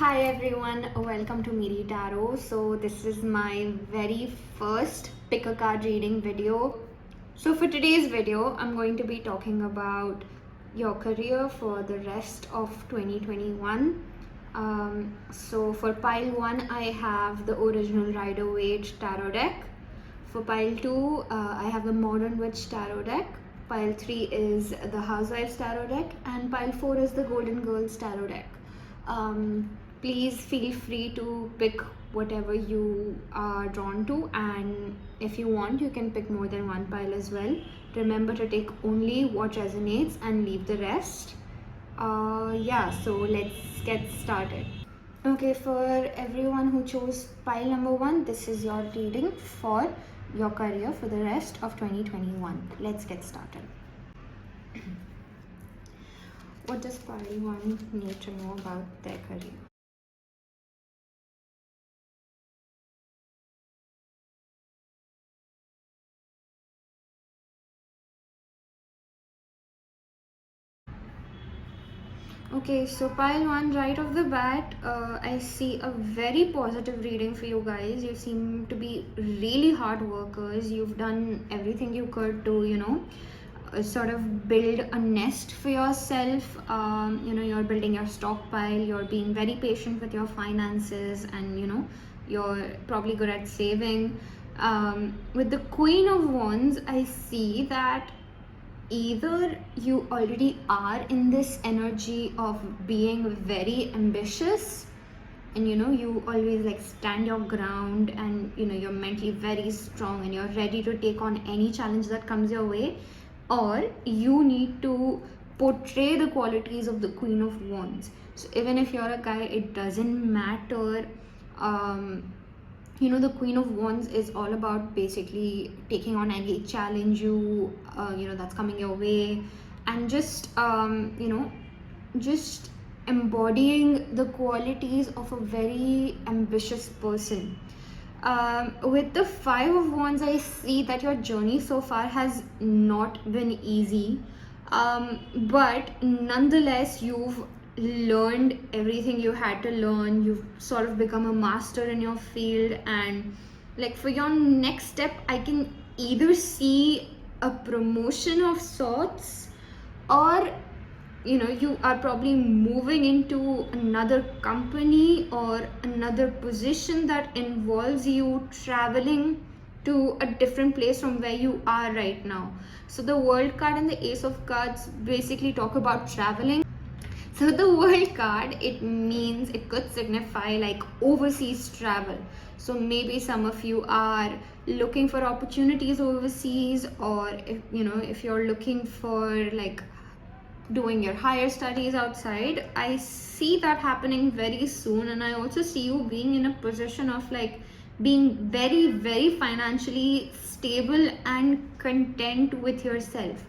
Hi everyone, welcome to Miri Tarot. So this is my very first pick a card reading video. So for today's video, I'm going to be talking about your career for the rest of 2021. So for pile 1, I have the original Rider-Waite tarot deck. For pile 2, I have the Modern Witch tarot deck. Pile 3 is the Housewives tarot deck, and pile 4 is the Golden Girls tarot deck. Please feel free to pick whatever you are drawn to, and if you want, you can pick more than one pile as well. Remember to take only what resonates and leave the rest. So let's get started. Okay, for everyone who chose pile number 1, this is your reading for your career for the rest of 2021. Let's get started. What does pile 1 need to know about their career? Okay, so pile 1, right off the bat, I see a very positive reading for you guys. You seem to be really hard workers. You've done everything you could to, sort of build a nest for yourself. You're building your stockpile, you're being very patient with your finances, and you're probably good at saving. With the Queen of Wands, I see that either you already are in this energy of being very ambitious, and you always like stand your ground, and you're mentally very strong and you're ready to take on any challenge that comes your way, or you need to portray the qualities of the Queen of Wands. So even if you're a guy, it doesn't matter. The Queen of Wands is all about basically taking on any challenge that's coming your way, and just embodying the qualities of a very ambitious person. With the Five of Wands, I see that your journey so far has not been easy, but nonetheless, you've learned everything you had to learn. You've sort of become a master in your field, and like for your next step, I can either see a promotion of sorts, or you are probably moving into another company or another position that involves you traveling to a different place from where you are right now. So the World card and the Ace of Cards basically talk about traveling. So the World card, it could signify like overseas travel. So maybe some of you are looking for opportunities overseas, or if you're looking for like doing your higher studies outside, I see that happening very soon. And I also see you being in a position of like being very, very financially stable and content with yourself.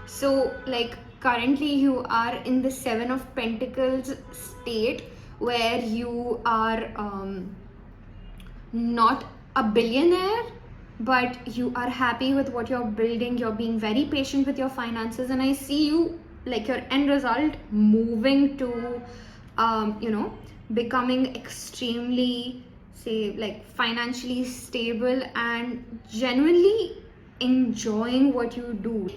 So like currently you are in the Seven of Pentacles state, where you are not a billionaire, but you are happy with what you're building. You're being very patient with your finances, and I see you like your end result moving to becoming extremely, say, like financially stable and genuinely enjoying what you do.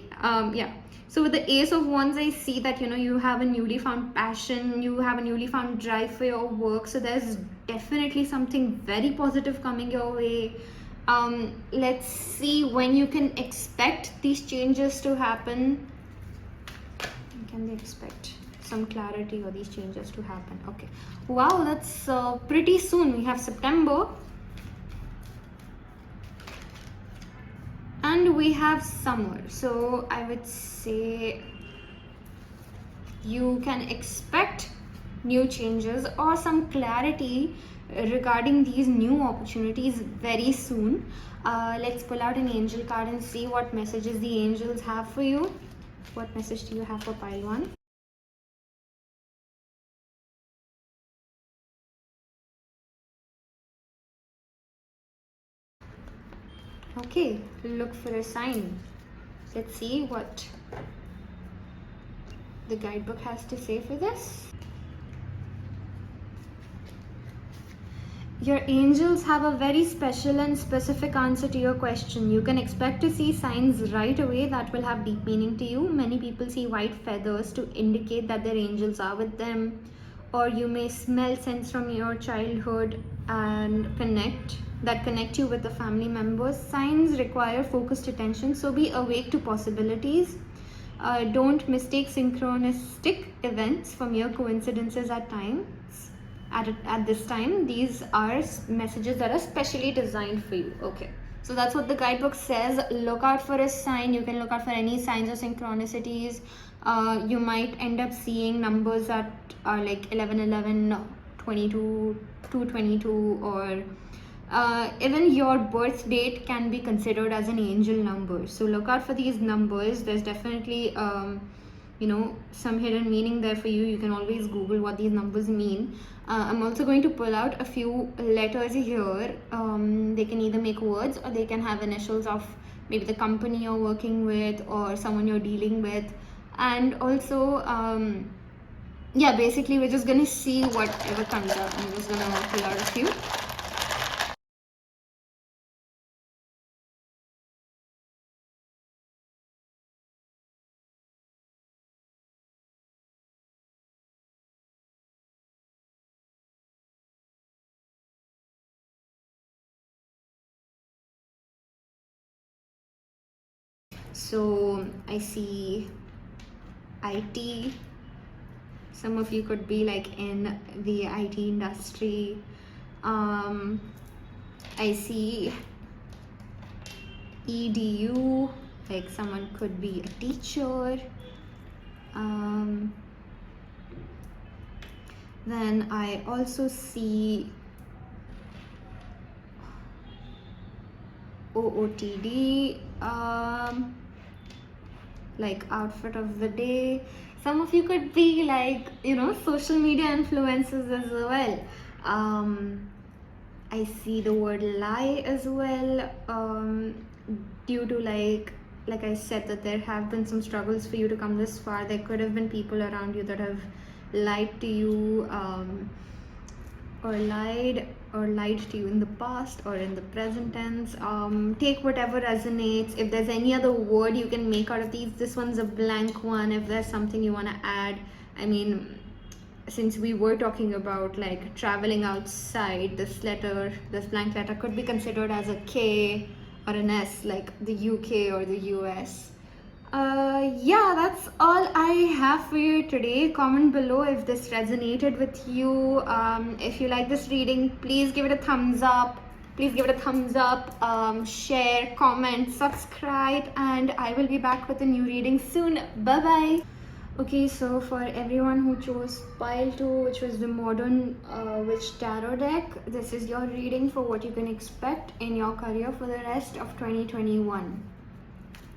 So with the Ace of Wands, I see that you have a newly found passion, you have a newly found drive for your work. So there's definitely something very positive coming your way. Let's see when you can expect these changes to happen. Can they expect some clarity or these changes to happen? Okay, wow, that's pretty soon. We have September, and we have summer. So I would say you can expect new changes or some clarity regarding these new opportunities very soon. Let's pull out an angel card and see what messages the angels have for you. What message do you have for pile 1? Okay, look for a sign. Let's see what the guidebook has to say for this. Your angels have a very special and specific answer to your question. You can expect to see signs right away that will have deep meaning to you. Many people see white feathers to indicate that their angels are with them, or you may smell scents from your childhood and connect you with the family members. Signs require focused attention, so be awake to possibilities. Don't mistake synchronistic events for mere coincidences at times. At this time, these are messages that are specially designed for you. Okay, so that's what the guidebook says. Look out for a sign. You can look out for any signs or synchronicities. You might end up seeing numbers that are like 1111, 22, 222, or even your birth date can be considered as an angel number. So look out for these numbers. There's definitely some hidden meaning there for you. You can always Google what these numbers mean. I'm also going to pull out a few letters here. They can either make words or they can have initials of maybe the company you're working with or someone you're dealing with. And also basically we're just gonna see whatever comes up. I'm just gonna pull out a few. So I see IT. Some of you could be like in the IT industry. I see EDU, like someone could be a teacher. Then I also see OOTD, like outfit of the day. Some of you could be like, social media influencers as well. I see the word lie as well, due to like I said, that there have been some struggles for you to come this far. There could have been people around you that have lied to you, or lied to you in the past or in the present tense. Take whatever resonates. If there's any other word you can make out of these, this one's a blank one. If there's something you want to add, I mean, since we were talking about like traveling outside, this blank letter could be considered as a K or an S, like the UK or the US. That's all I have for you today. Comment below if this resonated with you. If you like this reading, please give it a thumbs up. Share, comment, subscribe, and I will be back with a new reading soon. Bye bye. Okay, so for everyone who chose pile 2, which was the modern witch tarot deck, this is your reading for what you can expect in your career for the rest of 2021.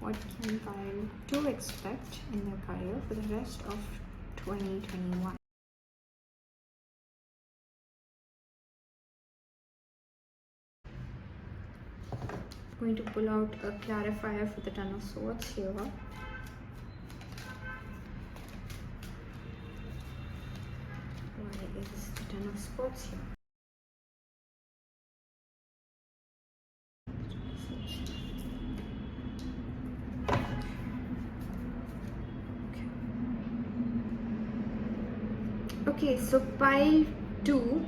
What can pile 2 expect in their career for the rest of 2021? I'm going to pull out a clarifier for the Ten of Swords here. Why is the Ten of Swords here? Okay, so pile 2.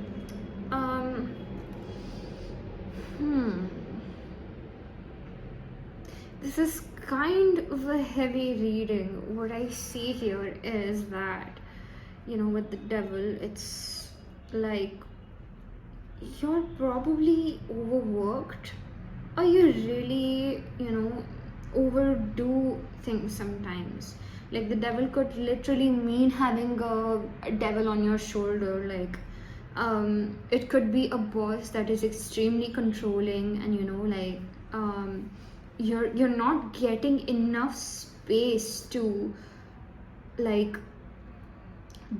This is kind of a heavy reading. What I see here is that, with the devil, it's like you're probably overworked, or you really, overdo things sometimes. Like the devil could literally mean having a devil on your shoulder. Like it could be a boss that is extremely controlling, and you're not getting enough space to like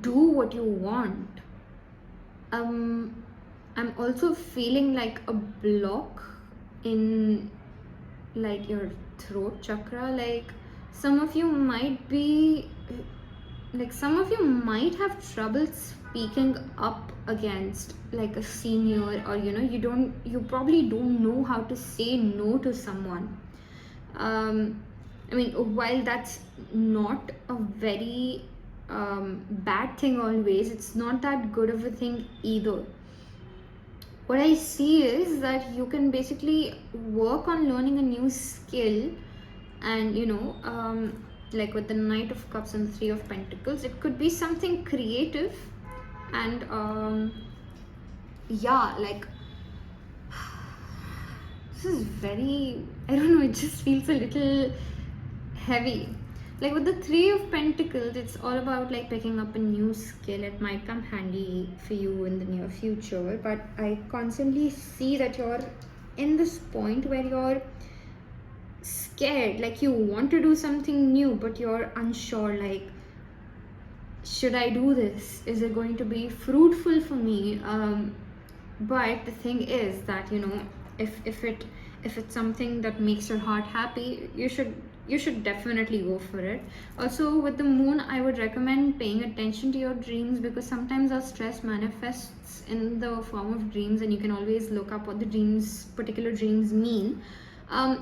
do what you want. I'm also feeling like a block in like your throat chakra. Like some of you might have trouble speaking up against like a senior, or you probably don't know how to say no to someone. I mean, while that's not a very bad thing always, it's not that good of a thing either. What I see is that you can basically work on learning a new skill, and like with the Knight of Cups and the Three of Pentacles, it could be something creative, and yeah, like this is very, I don't know, it just feels a little heavy. Like with the Three of Pentacles, it's all about like picking up a new skill. It might come handy for you in the near future, but I constantly see that you're in this point where you're scared, like you want to do something new but you're unsure, like, should I do this? Is it going to be fruitful for me? But the thing is that if it's something that makes your heart happy, you should definitely go for it. Also, with the Moon, I would recommend paying attention to your dreams, because sometimes our stress manifests in the form of dreams, and you can always look up what the particular dreams mean.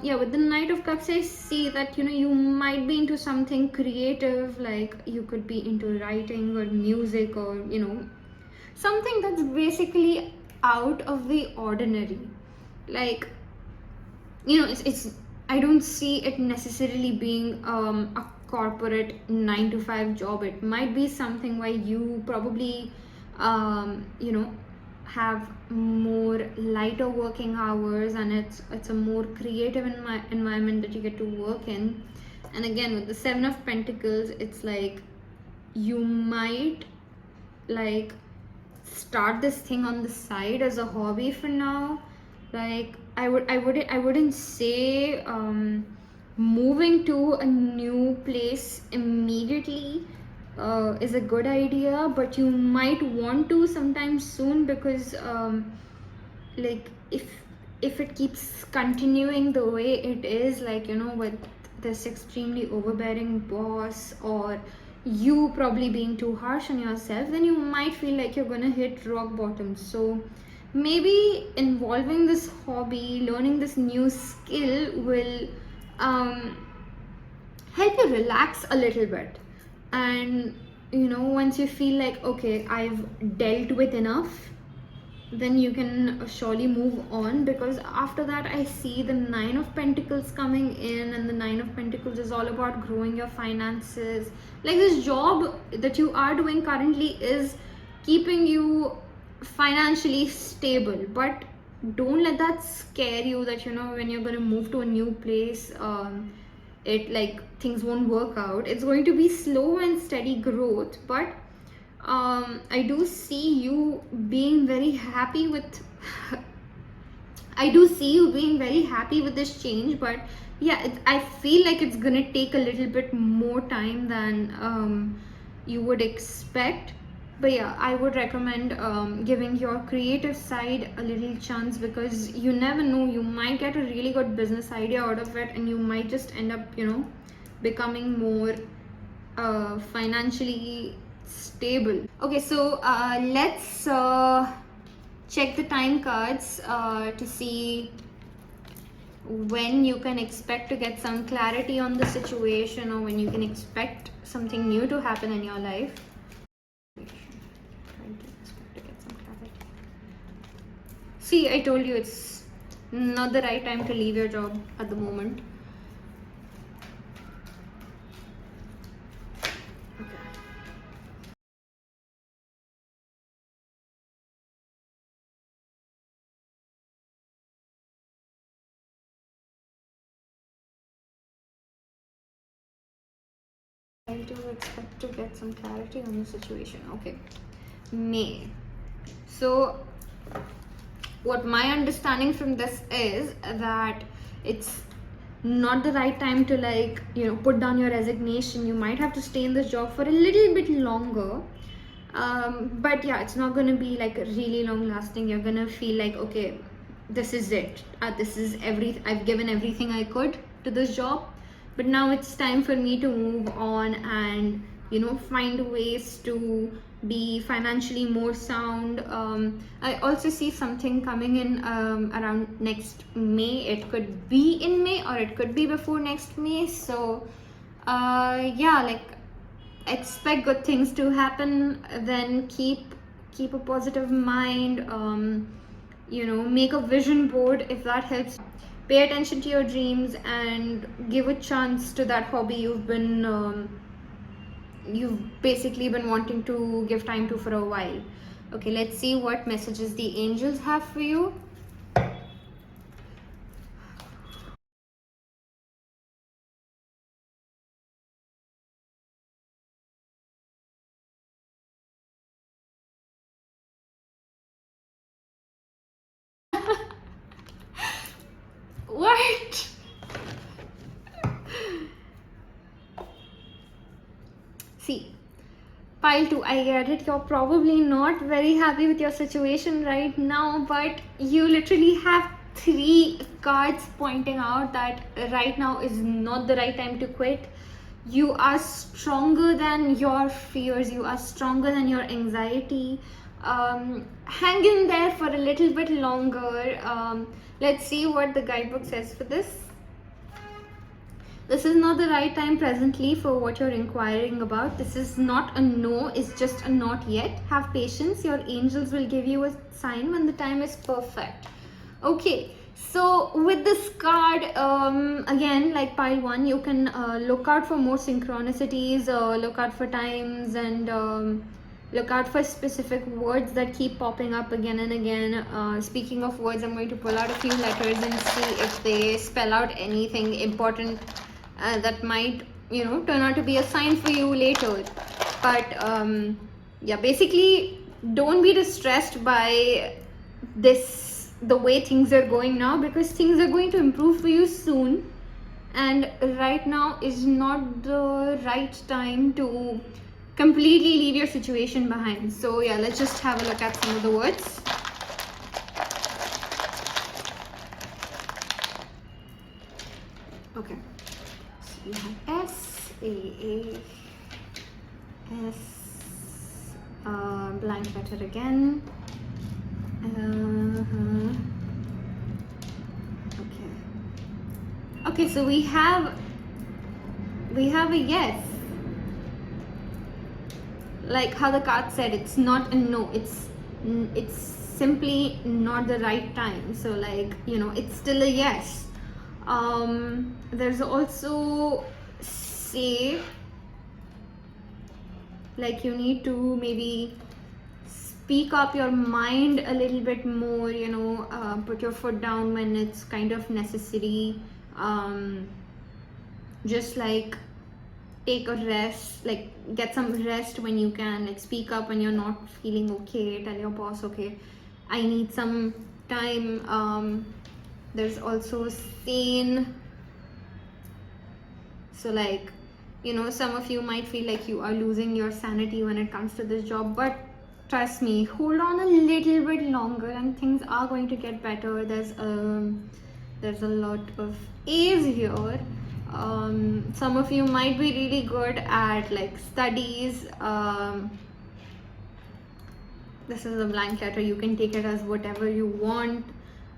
Yeah, with the Knight of Cups, I see that you might be into something creative, like you could be into writing or music, or something that's basically out of the ordinary. Like, it's I don't see it necessarily being a corporate 9 to 5 job. It might be something where you probably have more lighter working hours, and it's a more creative environment that you get to work in. And again, with the Seven of Pentacles, it's like you might like start this thing on the side as a hobby for now. Like I wouldn't say moving to a new place immediately is a good idea, but you might want to sometime soon, because like if it keeps continuing the way it is, like with this extremely overbearing boss, or you probably being too harsh on yourself, then you might feel like you're gonna hit rock bottom. So maybe involving this hobby, learning this new skill, will help you relax a little bit. And once you feel like, okay, I've dealt with enough, then you can surely move on, because after that I see the Nine of Pentacles coming in, and the Nine of Pentacles is all about growing your finances. Like, this job that you are doing currently is keeping you financially stable, but don't let that scare you, that when you're going to move to a new place, it like things won't work out. It's going to be slow and steady growth, but I do see you being very happy with this change. But yeah, I feel like it's gonna take a little bit more time than you would expect. But yeah, I would recommend giving your creative side a little chance, because you never know, you might get a really good business idea out of it, and you might just end up becoming more financially stable. Okay, so let's check the time cards to see when you can expect to get some clarity on the situation, or when you can expect something new to happen in your life. Trying to expect to get some clarity. See, I told you it's not the right time to leave your job at the moment. I do expect to get some clarity on the situation. Okay, May. So what my understanding from this is that it's not the right time to put down your resignation. You might have to stay in this job for a little bit longer, but yeah, it's not going to be like really long lasting. You're going to feel like, okay, this is it, I've given everything I could to this job, but now it's time for me to move on and find ways to be financially more sound. I also see something coming in around next May. It could be in May or it could be before next May. So yeah, like expect good things to happen. Then keep a positive mind. Make a vision board if that helps. Pay attention to your dreams and give a chance to that hobby you've basically been wanting to give time to for a while. Okay, let's see what messages the angels have for you. What? See, pile 2, I get it. You're probably not very happy with your situation right now, but you literally have 3 cards pointing out that right now is not the right time to quit. You are stronger than your fears, you are stronger than your anxiety. Hang in there for a little bit longer. Let's see what the guidebook says for this. This is not the right time presently for what you're inquiring about. This is not a no, it's just a not yet. Have patience. Your angels will give you a sign when the time is perfect. Okay, so with this card, again, like pile 1, you can look out for more synchronicities, look out for times, and look out for specific words that keep popping up again and again. Speaking of words, I'm going to pull out a few letters and see if they spell out anything important that might turn out to be a sign for you later. But yeah, basically don't be distressed by the way things are going now, because things are going to improve for you soon, and right now is not the right time to completely leave your situation behind. So yeah, let's just have a look at some of the words. Okay, so we have S, A, S, blank letter again. Okay, so we have a yes. Like how the card said, it's not a no, it's simply not the right time. So like, it's still a yes. There's also say, like you need to maybe speak up your mind a little bit more, put your foot down when it's kind of necessary. Just like take a rest, like get some rest when you can, like speak up when you're not feeling okay. Tell your boss, okay, I need some time. There's also sane. So like, some of you might feel like you are losing your sanity when it comes to this job, but trust me, hold on a little bit longer and things are going to get better. There's a lot of A's here. Some of you might be really good at like studies. This is a blank letter, you can take it as whatever you want.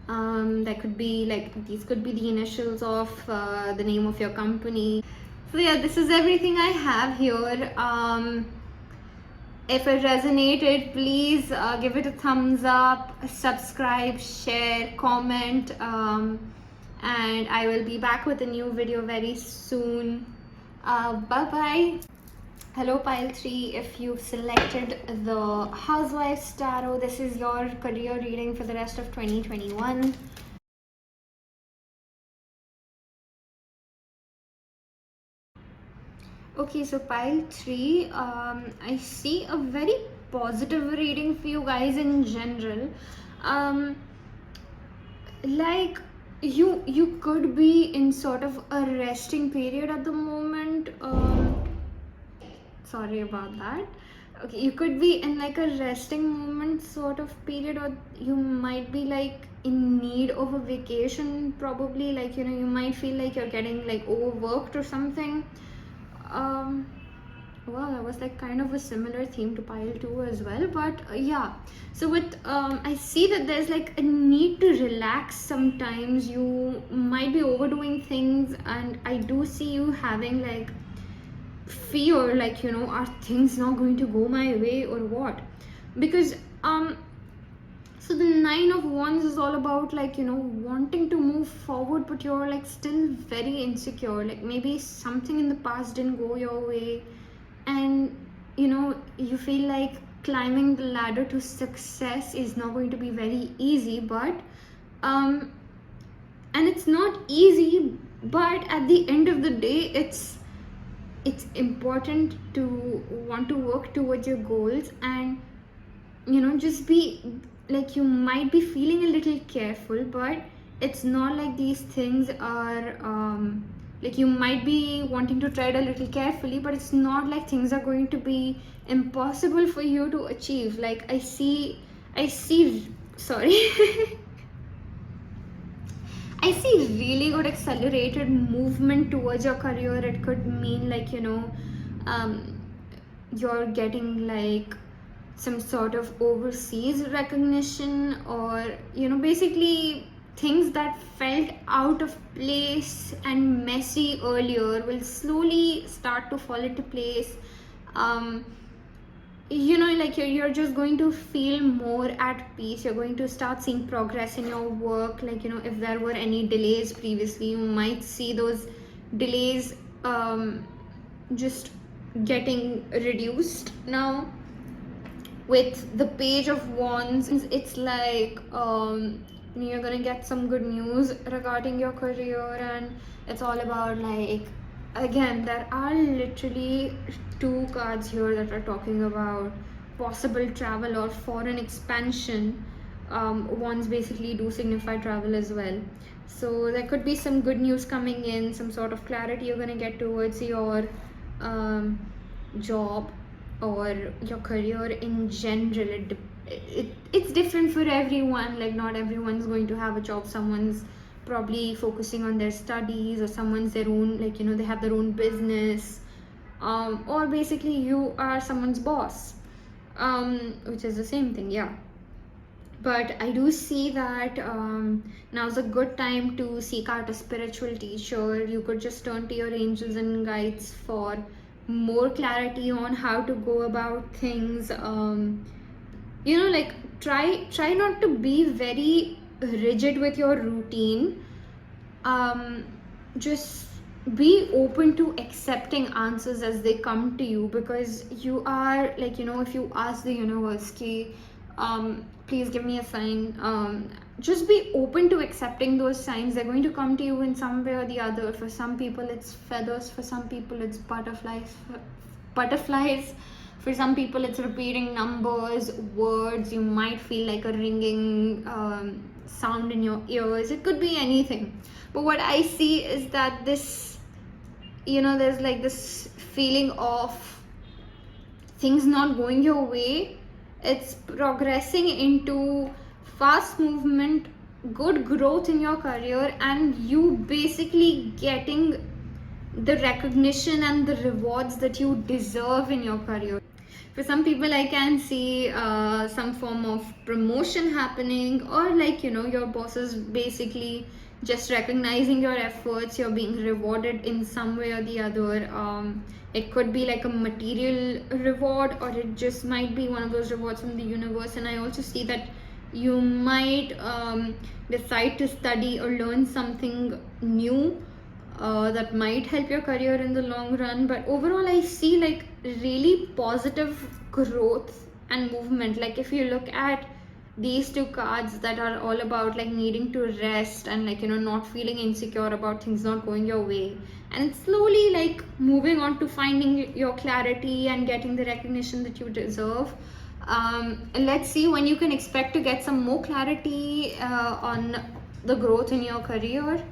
That could be like, these could be the initials of the name of your company. So yeah, this is everything I have here. If it resonated, please give it a thumbs up, subscribe, share, comment, and I will be back with a new video very soon. Bye bye. Hello pile 3, if you've selected the Housewives Tarot, this is your career reading for the rest of 2021. Okay, so pile 3, I see a very positive reading for you guys in general. Like you could be in sort of a resting period at the moment. Sorry about that. Okay, you could be in like a resting moment sort of period, or you might be like in need of a vacation, probably. Like, you might feel like you're getting like overworked or something. Well, that was like kind of a similar theme to pile 2 as well, but yeah. So with I see that there's like a need to relax sometimes. You might be overdoing things, and I do see you having like fear, like, are things not going to go my way or what? Because so the Nine of Wands is all about like, wanting to move forward, but you're like still very insecure. Like maybe something in the past didn't go your way, and you feel like climbing the ladder to success is not going to be very easy, but um and it's not easy, but at the end of the day, it's important to want to work towards your goals, and just be like, you might be feeling a little careful, but it's not like these things are like, you might be wanting to tread a little carefully, but it's not like things are going to be impossible for you to achieve. Like I see sorry I see really good accelerated movement towards your career. It could mean like, um, you're getting like some sort of overseas recognition, or basically things that felt out of place and messy earlier will slowly start to fall into place. um, like you're just going to feel more at peace. You're going to start seeing progress in your work. Like, if there were any delays previously, you might see those delays just getting reduced now. With the Page of Wands, it's like you're gonna get some good news regarding your career, and it's all about like, again, there are literally two cards here that are talking about possible travel or foreign expansion. Wands basically do signify travel as well, so there could be some good news coming in, some sort of clarity you're gonna get towards your um, job or your career in general. It's different for everyone. Like, not everyone's going to have a job. Someone's probably focusing on their studies, or someone's their own, like, they have their own business, or basically you are someone's boss, which is the same thing, yeah. But I do see that now's a good time to seek out a spiritual teacher. You could just turn to your angels and guides for more clarity on how to go about things. Like, try not to be very rigid with your routine. Just be open to accepting answers as they come to you, because you are like, if you ask the university, please give me a sign, just be open to accepting those signs. They're going to come to you in some way or the other. For some people it's feathers, for some people it's butterflies, for some people it's repeating numbers, words. You might feel like a ringing sound in your ears. It could be anything, but what I see is that this, there's like this feeling of things not going your way. It's progressing into fast movement, good growth in your career, and you basically getting the recognition and the rewards that you deserve in your career. For some people, I can see some form of promotion happening, or like, your boss is basically just recognizing your efforts. You're being rewarded in some way or the other. It could be like a material reward, or it just might be one of those rewards from the universe. And I also see that you might decide to study or learn something new that might help your career in the long run. But overall, I see like really positive growth and movement. Like, if you look at these two cards that are all about like needing to rest, and like, not feeling insecure about things not going your way, and slowly like moving on to finding your clarity and getting the recognition that you deserve. Let's see when you can expect to get some more clarity on the growth in your career.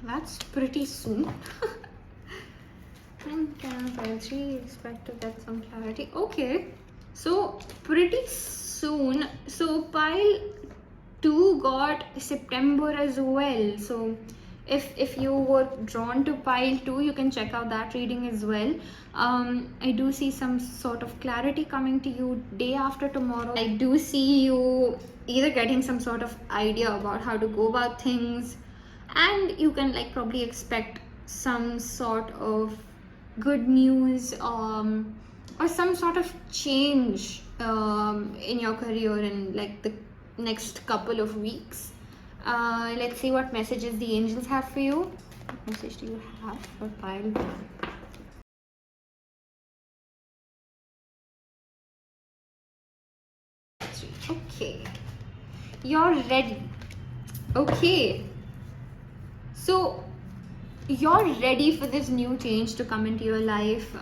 That's pretty soon. And can expect to get some clarity. Okay, so pretty soon. So pile 2 got September as well. So if you were drawn to pile 2, you can check out that reading as well. I do see some sort of clarity coming to you day after tomorrow. I do see you either getting some sort of idea about how to go about things, and you can like probably expect some sort of good news, or some sort of change in your career in like the next couple of weeks. Let's see what messages the angels have for you. What message do you have for pile 1? Okay, you're ready. Okay, so you're ready for this new change to come into your life.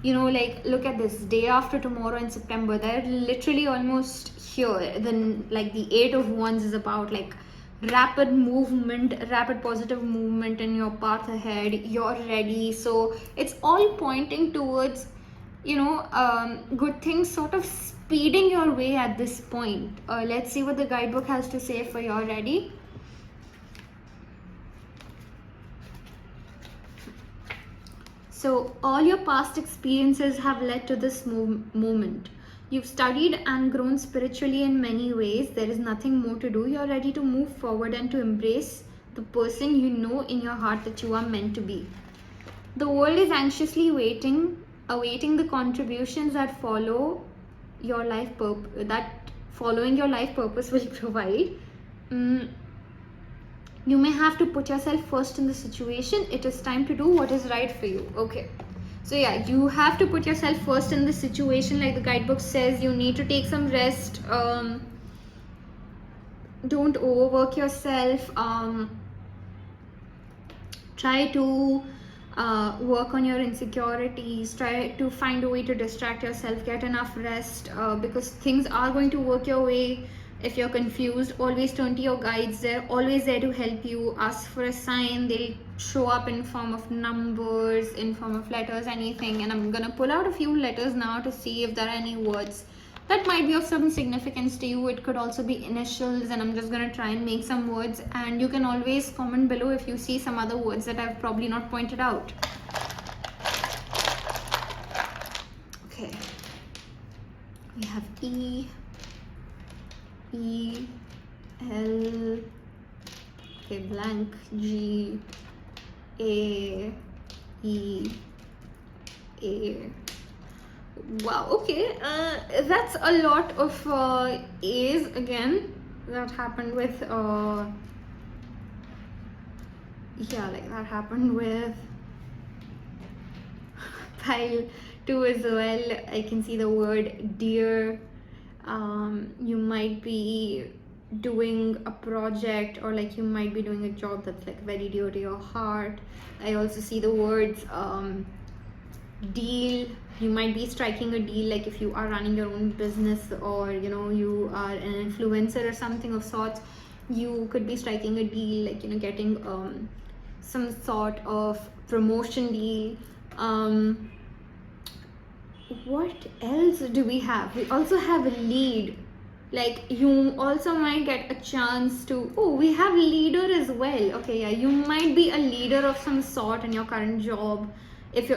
Like look at this, day after tomorrow in September, they're literally almost here. Then like the 8 of Wands is about like rapid movement, rapid positive movement in your path ahead. You're ready, so it's all pointing towards good things sort of speeding your way at this point. Let's see what the guidebook has to say for you're ready. So all your past experiences have led to this moment. You've studied and grown spiritually in many ways. There is nothing more to do. You're ready to move forward and to embrace the person you know in your heart that you are meant to be. The world is anxiously awaiting the contributions that follow your life that following your life purpose will provide. You may have to put yourself first in the situation. It is time to do what is right for you. Okay, so yeah, you have to put yourself first in the situation. Like the guidebook says, you need to take some rest. Don't overwork yourself. Try to work on your insecurities. Try to find a way to distract yourself. Get enough rest, because things are going to work your way. If you're confused, always turn to your guides. They're always there to help you. Ask for a sign. They'll show up in form of numbers, in form of letters, anything. And I'm gonna pull out a few letters now to see if there are any words that might be of some significance to you. It could also be initials, and I'm just gonna try and make some words, and you can always comment below if you see some other words that I've probably not pointed out. Okay, we have L, okay, blank, G, A, E, A. Wow, okay, that's a lot of A's again. That happened with that happened with pile 2 as well. I can see the word dear. You might be doing a project, or like you might be doing a job that's like very dear to your heart. I also see the words deal. You might be striking a deal, like if you are running your own business, or you are an influencer or something of sorts. You could be striking a deal, like getting some sort of promotion deal. What else do we have? We also have a lead. Like you also might get a chance to, we have leader as well. Okay, yeah, you might be a leader of some sort in your current job. If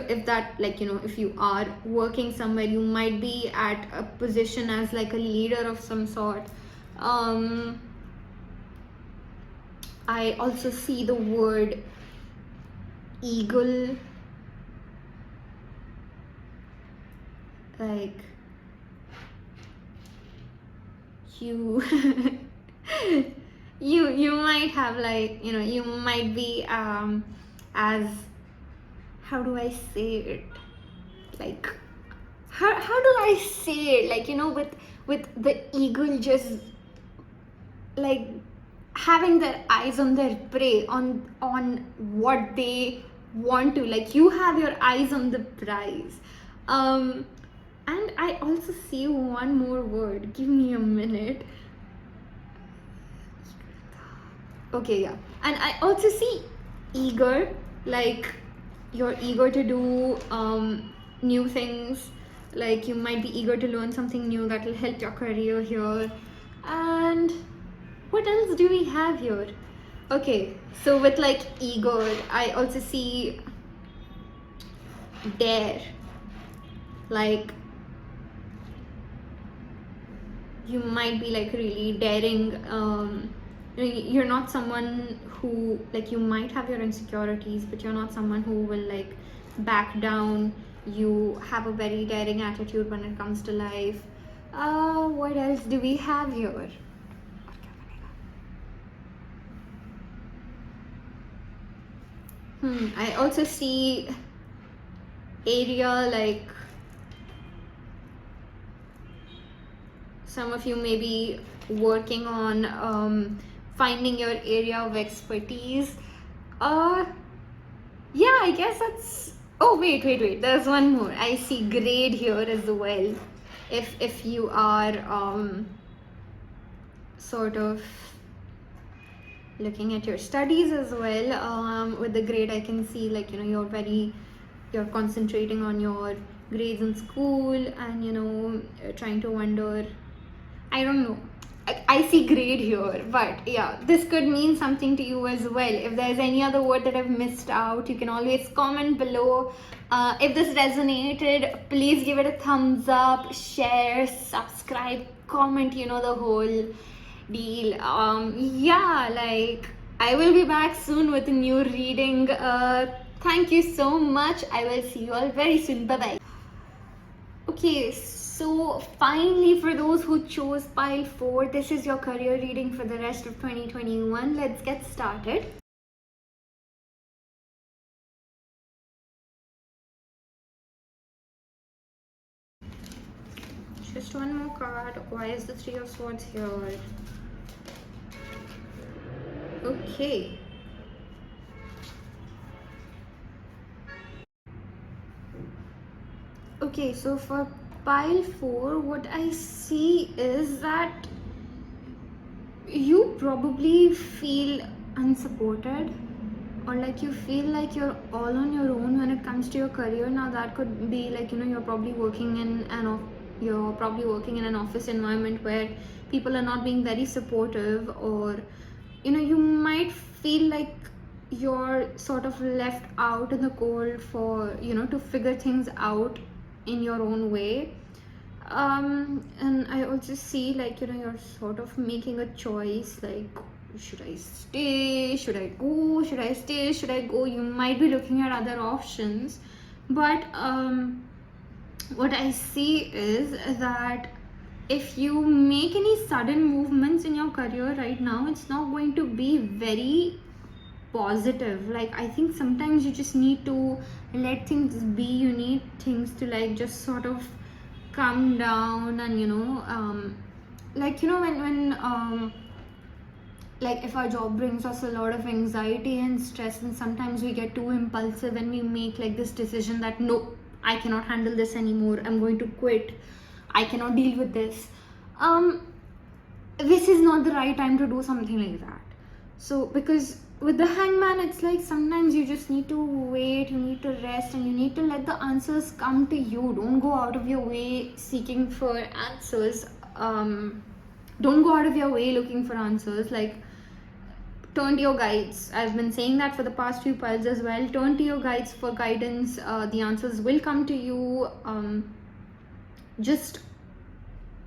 you are working somewhere, you might be at a position as like a leader of some sort. I also see the word eagle. Like you you might have like you might be as, how do I say it, like how do I say it, like with the eagle just like having their eyes on their prey, on what they want to, like you have your eyes on the prize. And I also see one more word. Give me a minute. Okay, yeah. And I also see eager, like you're eager to do new things. Like you might be eager to learn something new that will help your career here. And what else do we have here? Okay, so with like ego, I also see dare. Like, you might be like really daring. You're not someone who, like, you might have your insecurities, but you're not someone who will like back down. You have a very daring attitude when it comes to life. What else do we have here? I also see area, like some of you may be working on finding your area of expertise. Yeah, I guess that's. Oh, wait. There's one more. I see grade here as well. If you are sort of looking at your studies as well, with the grade, I can see like, you're concentrating on your grades in school, and trying to wonder. I don't know. I see grade here, but yeah, this could mean something to you as well. If there's any other word that I've missed out, you can always comment below. If this resonated, please give it a thumbs up, share, subscribe, comment, the whole deal. Yeah, like, I will be back soon with a new reading. Thank you so much. I will see you all very soon. Bye bye. Okay, so finally, for those who chose pile 4, this is your career reading for the rest of 2021. Let's get started. Just one more card. Why is the 3 of Swords here? Okay. Okay, so for pile 4, what I see is that you probably feel unsupported, or like you feel like you're all on your own when it comes to your career. Now that could be like, you're probably working in an office environment where people are not being very supportive, or you might feel like you're sort of left out in the cold for to figure things out in your own way. And I also see like you're sort of making a choice, like, should I stay, should I go, should I stay, should I go. You might be looking at other options, but what I see is that if you make any sudden movements in your career right now, it's not going to be very positive. Like, I think sometimes you just need to let things be. You need things to like just sort of calm down, and when like, if our job brings us a lot of anxiety and stress, and sometimes we get too impulsive and we make like this decision that, no, I cannot handle this anymore, I'm going to quit, I cannot deal with this. This is not the right time to do something like that. So, because with the Hangman, it's like sometimes you just need to wait, you need to rest, and you need to let the answers come to you. Don't go out of your way seeking for answers. Don't go out of your way looking for answers. Like, turn to your guides. I've been saying that for the past few piles as well. Turn to your guides for guidance. The answers will come to you. Just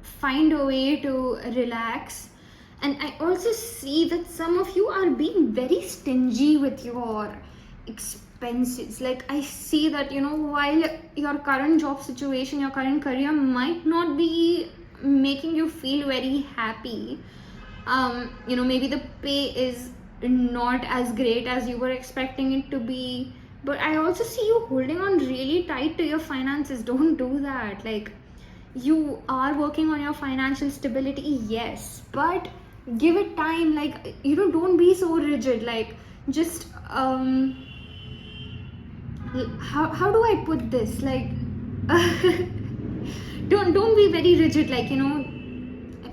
find a way to relax. And I also see that some of you are being very stingy with your expenses. Like, I see that while your current job situation, your current career might not be making you feel very happy, maybe the pay is not as great as you were expecting it to be, but I also see you holding on really tight to your finances. Don't do that. Like, you are working on your financial stability, yes, but give it time. Like, don't be so rigid. Like, just how do I put this, like, don't be very rigid. Like,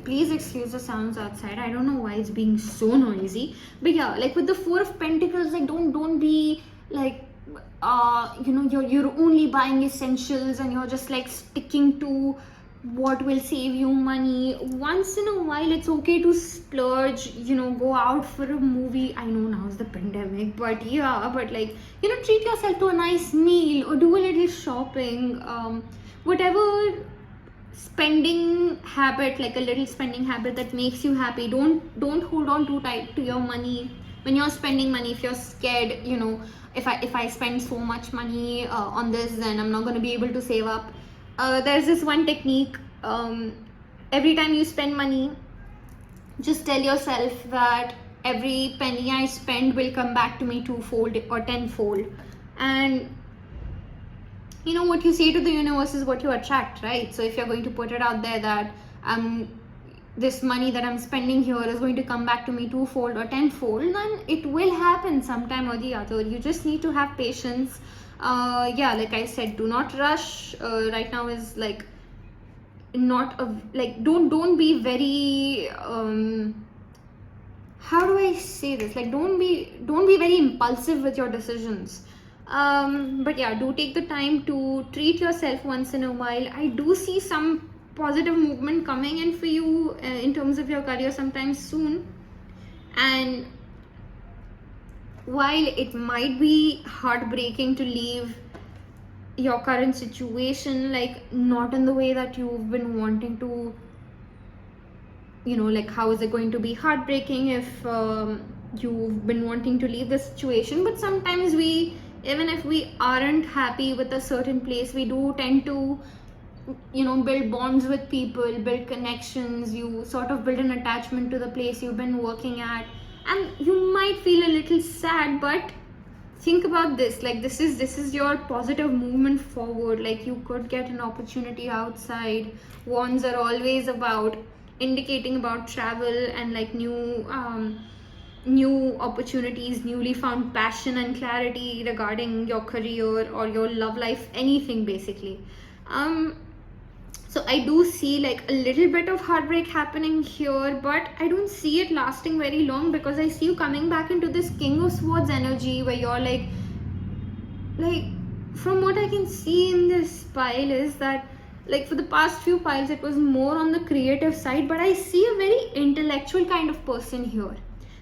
please excuse the sounds outside. I don't know why it's being so noisy, but yeah, like with the 4 of Pentacles, like, don't be like you're only buying essentials, and you're just like sticking to what will save you money. Once in a while it's okay to splurge, go out for a movie. I know now's the pandemic, but yeah, but like, treat yourself to a nice meal or do a little shopping. Whatever spending habit, like a little spending habit that makes you happy. Don't hold on too tight to your money when you're spending money. If you're scared, if I spend so much money on this, then I'm not going to be able to save up. There's this one technique. Every time you spend money, just tell yourself that every penny I spend will come back to me twofold or tenfold. And what you say to the universe is what you attract, right? So if you're going to put it out there that this money that I'm spending here is going to come back to me twofold or tenfold, then it will happen sometime or the other. You just need to have patience. Yeah, like I said, do not rush. Right now is like not a, like, don't be very how do I say this, like, don't be very impulsive with your decisions. But yeah, do take the time to treat yourself once in a while. I do see some positive movement coming in for you in terms of your career sometime soon. And while it might be heartbreaking to leave your current situation, like not in the way that you've been wanting to, like how is it going to be heartbreaking if you've been wanting to leave the situation. But sometimes we, even if we aren't happy with a certain place, we do tend to build bonds with people, build connections. You sort of build an attachment to the place you've been working at, and you might feel a little sad, but think about this, like this is your positive movement forward. Like you could get an opportunity outside. Wands are always about indicating about travel and like new opportunities, newly found passion and clarity regarding your career or your love life, anything basically. So I do see like a little bit of heartbreak happening here, but I don't see it lasting very long, because I see you coming back into this King of Swords energy where you're like from what I can see in this pile is that, like, for the past few piles it was more on the creative side, but I see a very intellectual kind of person here.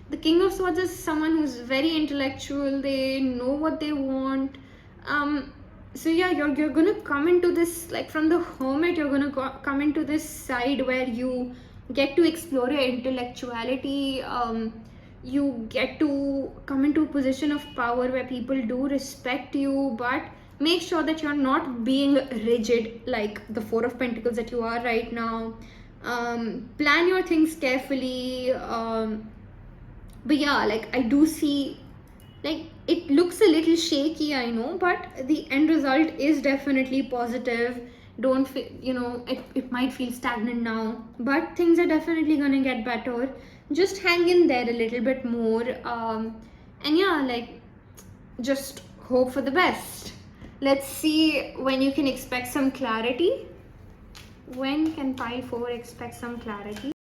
The King of Swords is someone who's very intellectual. They know what they want. So yeah, you're gonna come into this, like from the Hermit, you're gonna come into this side where you get to explore your intellectuality. You get to come into a position of power where people do respect you, but make sure that you're not being rigid like the Four of Pentacles that you are right now. Plan your things carefully. But yeah, like I do see, like it looks a little shaky, I know, but the end result is definitely positive. Don't feel, it might feel stagnant now, but things are definitely gonna get better. Just hang in there a little bit more. And yeah, like just hope for the best. Let's see when you can expect some clarity. When can pile 4 expect some clarity?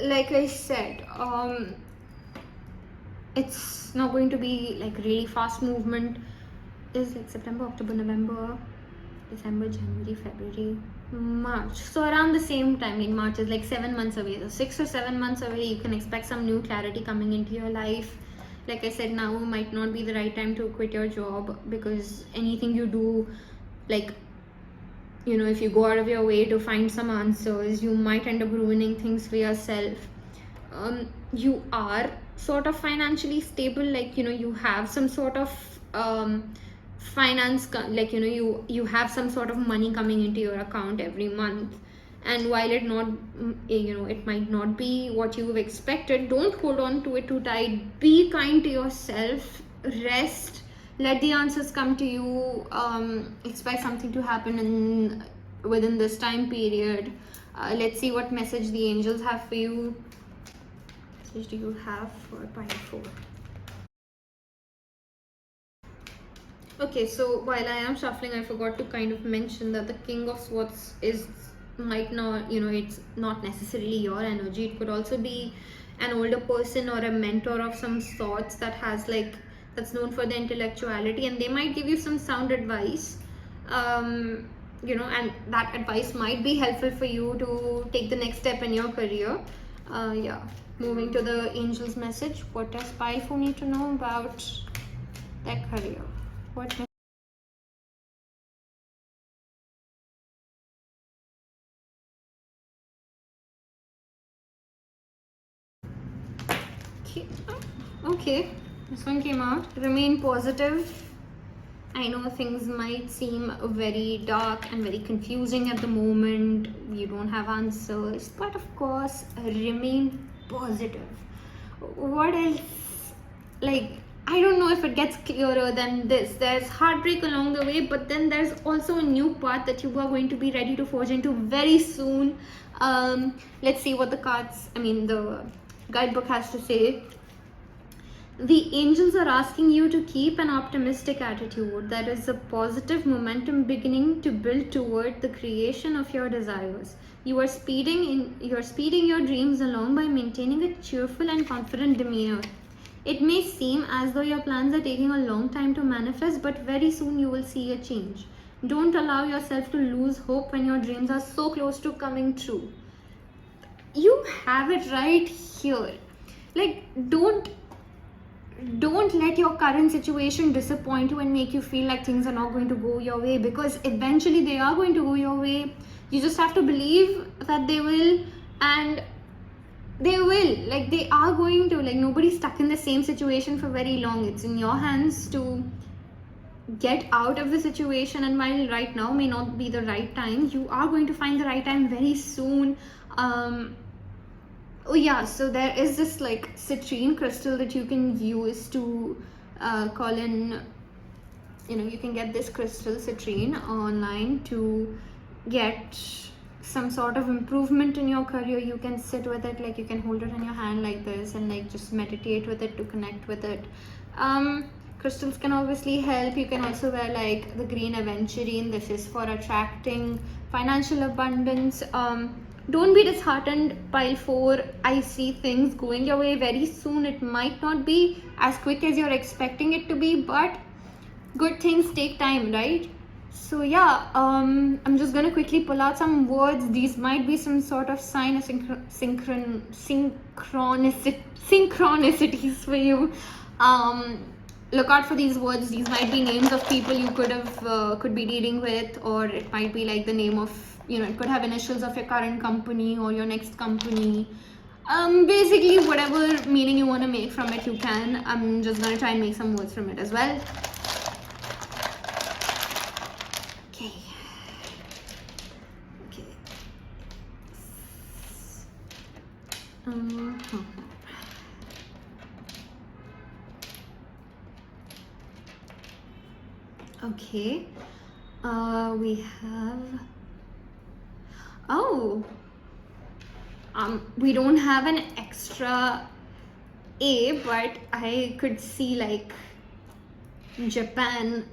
Like I said, it's not going to be like really fast movement. Is like September, October, November, December, January, February, March. So around the same time, in March is like 7 months away. So 6 or 7 months away, you can expect some new clarity coming into your life. Like I said, now might not be the right time to quit your job, because anything you do, like, if you go out of your way to find some answers, you might end up ruining things for yourself. You are sort of financially stable, like you have some sort of finance, like you have some sort of money coming into your account every month. And while it not it might not be what you've expected, don't hold on to it too tight. Be kind to yourself, rest, let the answers come to you. Expect something to happen within this time period. Let's see what message the angels have for you. What message do you have for pile 4? Okay, so while I am shuffling, I forgot to kind of mention that the King of Swords might not, it's not necessarily your energy. It could also be an older person or a mentor of some sorts that has like that's known for their intellectuality, and they might give you some sound advice. And that advice might be helpful for you to take the next step in your career. Yeah. Moving to the angel's message, what does Pile 4 need to know about their career? What? Okay, this one came out. Remain positive. I know things might seem very dark and very confusing at the moment. You don't have answers, but of course, remain positive. What else? Like, I don't know if it gets clearer than this. There's heartbreak along the way, but then there's also a new path that you are going to be ready to forge into very soon. Let's see what the guidebook has to say. The angels are asking you to keep an optimistic attitude. There is a positive momentum beginning to build toward the creation of your desires. You are speeding your dreams along by maintaining a cheerful and confident demeanor. It may seem as though your plans are taking a long time to manifest, but very soon you will see a change. Don't allow yourself to lose hope when your dreams are so close to coming true. You have it right here. Like, don't let your current situation disappoint you and make you feel like things are not going to go your way, because eventually they are going to go your way. You just have to believe that they will, and they will. Like, they are going to. Like, nobody's stuck in the same situation for very long. It's in your hands to get out of the situation, and while right now may not be the right time, you are going to find the right time very soon. Oh yeah, so there is this like citrine crystal that you can use to call in, you can get this crystal citrine online to get some sort of improvement in your career. You can sit with it, like you can hold it in your hand like this and like just meditate with it to connect with it. Crystals can obviously help. You can also wear like the green aventurine. This is for attracting financial abundance. Don't be disheartened, Pile 4. I see things going your way very soon. It might not be as quick as you're expecting it to be, but good things take time, right? So yeah, I'm just gonna quickly pull out some words. These might be some sort of sign of synchronicities for you. Look out for these words. These might be names of people you could be dealing with, or it might be like the name of, it could have initials of your current company or your next company. Basically whatever meaning you want to make from it, you can. I'm just gonna try and make some words from it as well. Okay. Okay. We have. Oh. We don't have an extra A, but I could see like Japan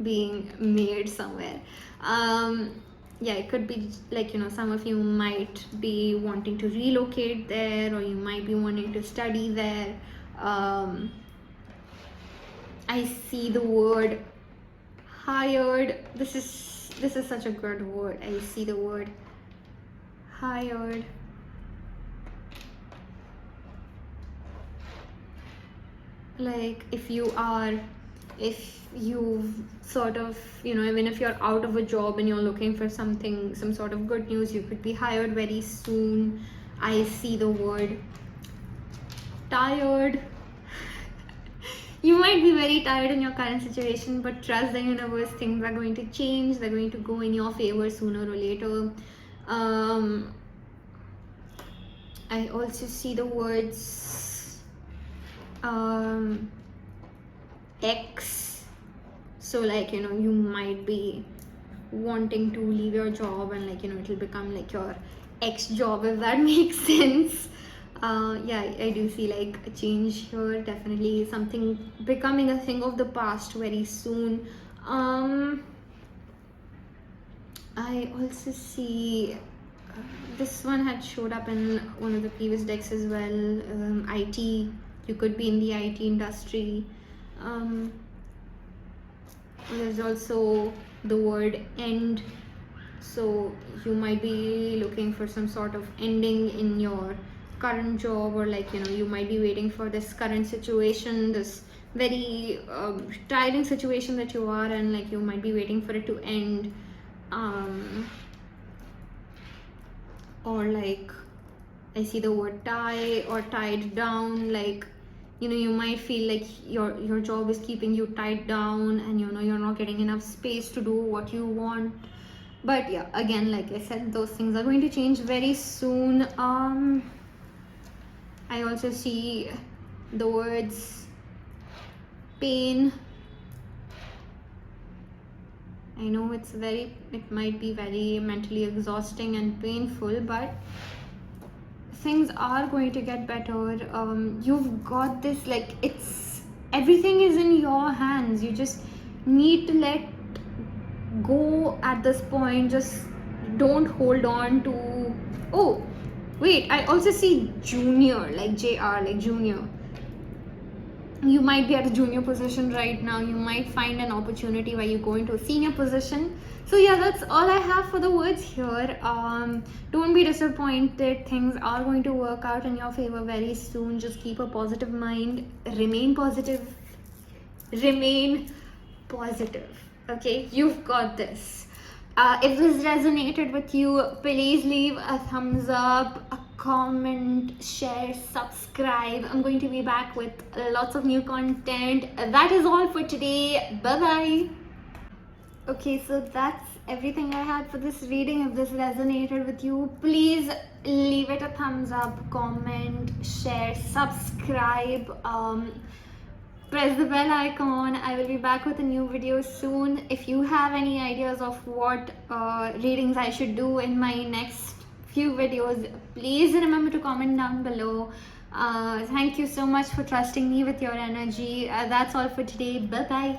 being made somewhere. Yeah, it could be like, some of you might be wanting to relocate there, or you might be wanting to study there. I see the word hired. This is such a good word. I see the word hired. Like, if you sort of, even if you're out of a job and you're looking for some sort of good news, you could be hired very soon. I see the word tired. You might be very tired in your current situation, but trust the universe. Things are going to change. They're going to go in your favor sooner or later. I also see the words X. So like, you might be wanting to leave your job, and like, it'll become like your X job, if that makes sense. Yeah, I do see like a change here. Definitely something becoming a thing of the past very soon. I also see this one had showed up in one of the previous decks as well. IT. You could be in the IT industry. There's also the word end. So you might be looking for some sort of ending in your current job, or like, you might be waiting for this current situation, this very tiring situation that you are in, like you might be waiting for it to end. Or like, I see the word tie or tied down, like you might feel like your job is keeping you tied down, and you're not getting enough space to do what you want. But yeah, again, like I said, those things are going to change very soon. I also see the words pain. I know it might be very mentally exhausting and painful, but things are going to get better. You've got this, like, everything is in your hands. You just need to let go at this point. Just don't hold on to, oh wait, I also see junior, like JR, like junior. You might be at a junior position right now. You might find an opportunity where you go into a senior position. So yeah, that's all I have for the words here. Don't be disappointed. Things are going to work out in your favor very soon. Just keep a positive mind, remain positive, remain positive. Okay, you've got this. If this resonated with you, please leave a thumbs up, a comment, share, subscribe. I'm going to be back with lots of new content. That is all for today. Bye bye. Okay, so that's everything I had for this reading. If this resonated with you, please leave it a thumbs up, comment, share, subscribe. Press the bell icon. I will be back with a new video soon. If you have any ideas of what readings I should do in my next few videos, please remember to comment down below. Thank you so much for trusting me with your energy. That's all for today. Bye bye.